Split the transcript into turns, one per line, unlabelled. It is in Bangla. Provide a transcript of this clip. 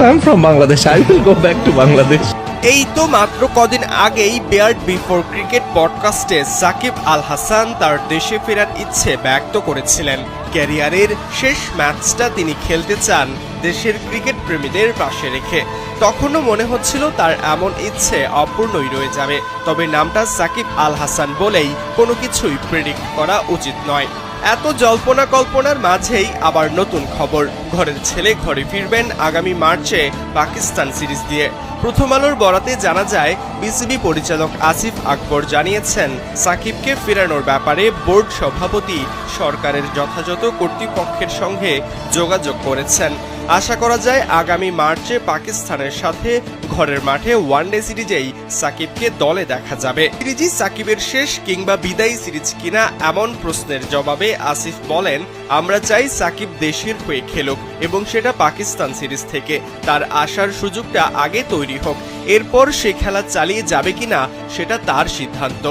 I'm from Bangladesh. I will go back to Bangladesh.
এই তো মাত্র কদিন আগেই beard before cricket পডকাস্টে Shakib Al Hasan তার দেশে ফেরার ইচ্ছে ব্যক্ত করেছিলেন। ক্যারিয়ারের শেষ ম্যাচটা তিনি খেলতে চান দেশের ক্রিকেট প্রেমীদের পাশে রেখে। তখনও মনে হচ্ছিল তার এমন ইচ্ছে অপূর্ণই রয়ে যাবে, তবে নামটা সাকিব আল হাসান বলেই কোনো কিছুই প্রেডিক্ট করা উচিত নয়। এত জল্পনা কল্পনার মাঝেই আবার নতুন খবর, ঘরের ছেলে ঘরে ফিরবেন আগামী মার্চে পাকিস্তান সিরিজ দিয়ে। প্রথম আলোর বরাতে জানা যায়, বিসিবি পরিচালক আসিফ আকবর জানিয়েছেন সাকিবকে ফেরানোর ব্যাপারে বোর্ড সভাপতি সরকারের যথাযথ কর্তৃপক্ষের সঙ্গে যোগাযোগ করেছেন। আশা করা যায় আগামী মার্চে পাকিস্তানের সাথে ঘরের মাঠে ওয়ানডে সিরিজেই সাকিবকে দলে দেখা যাবে। সিরিজই সাকিবের শেষ কিংবা বিদায়ী সিরিজ কিনা এমন প্রশ্নের জবাবে আসিফ বলেন, আমরা চাই সাকিব দেশের হয়ে খেলুক এবং সেটা পাকিস্তান সিরিজ থেকে। তার আসার সুযোগটা আগে তৈরি হোক, এরপর সে খেলা চালিয়ে যাবে কিনা সেটা তার সিদ্ধান্ত।